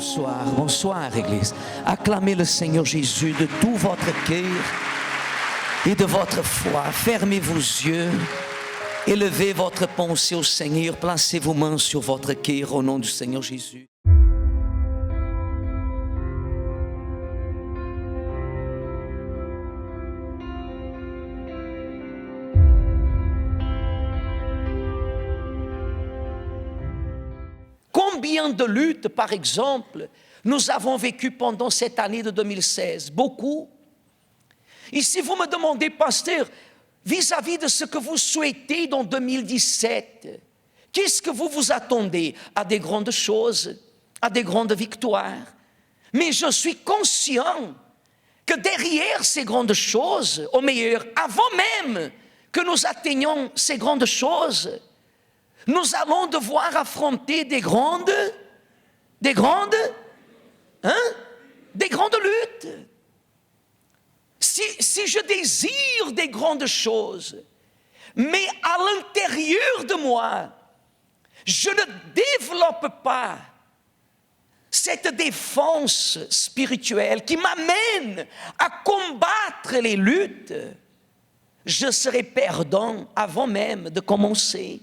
Bonsoir, bonsoir Église. Acclamez le Seigneur Jésus de tout votre cœur et de votre foi. Fermez vos yeux, élevez votre pensée au Seigneur, placez vos mains sur votre cœur au nom du Seigneur Jésus. Combien de luttes, par exemple, nous avons vécu pendant cette année de 2016? Beaucoup. Et si vous me demandez, pasteur, vis-à-vis de ce que vous souhaitez dans 2017, qu'est-ce que vous vous attendez? À des grandes choses, à des grandes victoires. Mais je suis conscient que derrière ces grandes choses, au meilleur, avant même que nous atteignions ces grandes choses, nous allons devoir affronter des grandes luttes. Si je désire des grandes choses, mais à l'intérieur de moi, je ne développe pas cette défense spirituelle qui m'amène à combattre les luttes, je serai perdant avant même de commencer.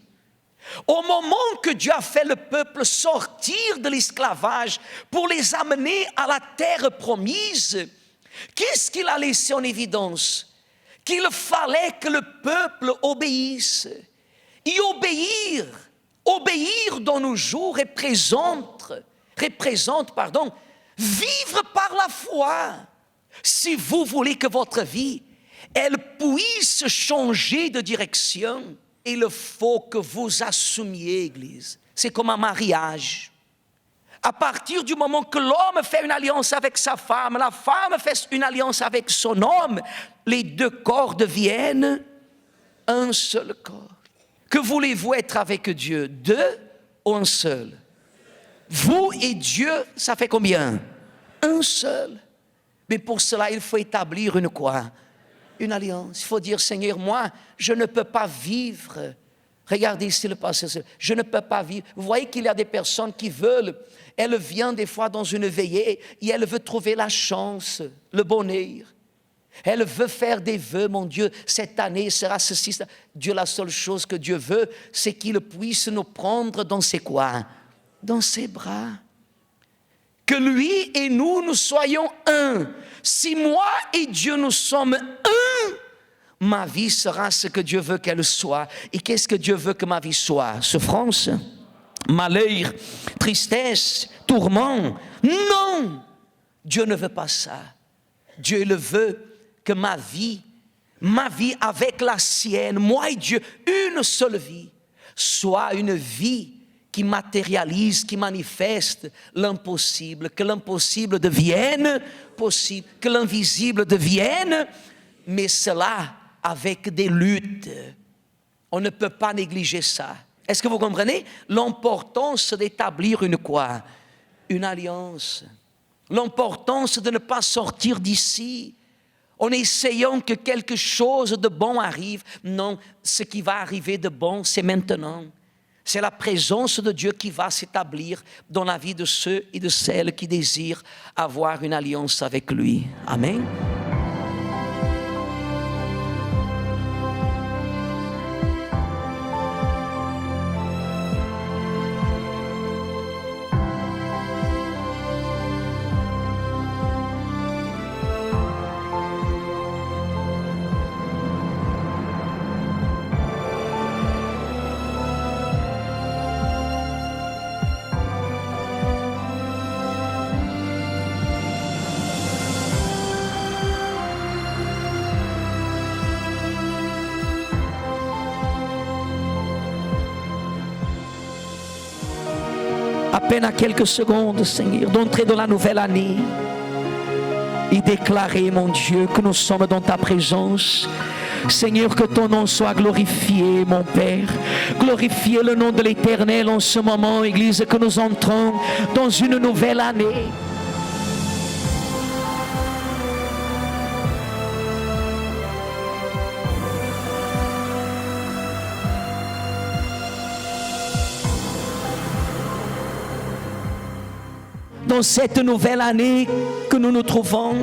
Au moment que Dieu a fait le peuple sortir de l'esclavage pour les amener à la terre promise, qu'est-ce qu'il a laissé en évidence? Qu'il fallait que le peuple obéisse. Et obéir dans nos jours représente, vivre par la foi. Si vous voulez que votre vie, elle puisse changer de direction, il faut que vous assumiez, Église. C'est comme un mariage. À partir du moment que l'homme fait une alliance avec sa femme, la femme fait une alliance avec son homme, les deux corps deviennent un seul corps. Que voulez-vous être avec Dieu? Deux ou un seul? Vous et Dieu, ça fait combien? Un seul. Mais pour cela, il faut établir une quoi? Une alliance. Il faut dire, Seigneur, moi, je ne peux pas vivre. Regardez ici le passage. Je ne peux pas vivre. Vous voyez qu'il y a des personnes qui veulent. Elle vient des fois dans une veillée et elle veut trouver la chance, le bonheur. Elle veut faire des vœux, mon Dieu, cette année sera ceci. Dieu, la seule chose que Dieu veut, c'est qu'il puisse nous prendre dans ses quoi? Dans ses bras. Que lui et nous soyons un. Si moi et Dieu nous sommes un, ma vie sera ce que Dieu veut qu'elle soit. Et qu'est-ce que Dieu veut que ma vie soit? Souffrance, malheur, tristesse, tourment? Non! Dieu ne veut pas ça. Dieu le veut que ma vie avec la sienne, moi et Dieu, une seule vie, soit une vie qui matérialise, qui manifeste l'impossible, que l'impossible devienne possible, que l'invisible devienne, mais cela avec des luttes. On ne peut pas négliger ça. Est-ce que vous comprenez? L'importance d'établir une quoi? Une alliance. L'importance de ne pas sortir d'ici en essayant que quelque chose de bon arrive. Non, ce qui va arriver de bon, c'est maintenant. C'est la présence de Dieu qui va s'établir dans la vie de ceux et de celles qui désirent avoir une alliance avec lui. Amen. À peine à quelques secondes, Seigneur, d'entrer dans la nouvelle année et déclarer, mon Dieu, que nous sommes dans ta présence. Seigneur, que ton nom soit glorifié, mon Père. Glorifiez le nom de l'Éternel en ce moment, Église, que nous entrons dans une nouvelle année. dans cette nouvelle année que nous nous trouvons,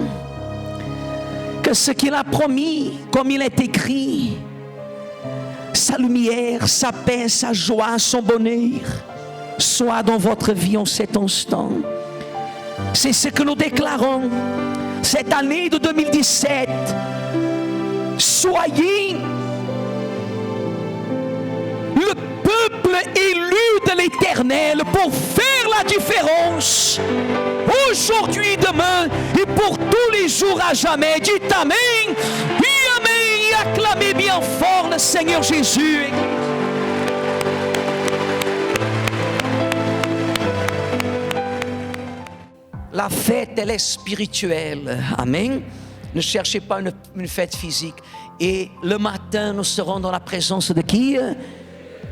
que ce qu'il a promis, comme il est écrit, sa lumière, sa paix, sa joie, son bonheur, soit dans votre vie en cet instant. C'est ce que nous déclarons cette année de 2017. Soyez le peuple élu de l'Éternel pour faire la différence aujourd'hui, demain et pour tous les jours à jamais. Dites Amen et Amen et acclamez bien fort le Seigneur Jésus. La fête, elle est spirituelle. Amen. Ne cherchez pas une fête physique. Et le matin, nous serons dans la présence de qui?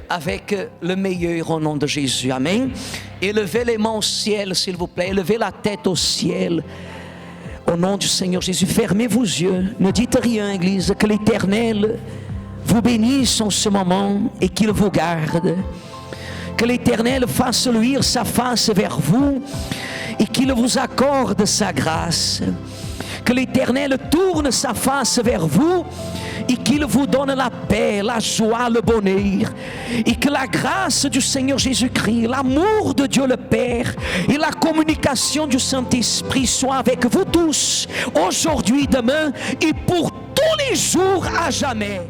Avec le meilleur au nom de Jésus. Amen. Élevez les mains au ciel, s'il vous plaît. Élevez la tête au ciel. Au nom du Seigneur Jésus. Fermez vos yeux. Ne dites rien, Église. Que l'Éternel vous bénisse en ce moment et qu'il vous garde. Que l'Éternel fasse luire sa face vers vous et qu'il vous accorde sa grâce. Que l'Éternel tourne sa face vers vous et qu'il vous donne la paix, la joie, le bonheur. Et que la grâce du Seigneur Jésus-Christ, l'amour de Dieu le Père et la communication du Saint-Esprit soient avec vous tous, aujourd'hui, demain et pour tous les jours à jamais.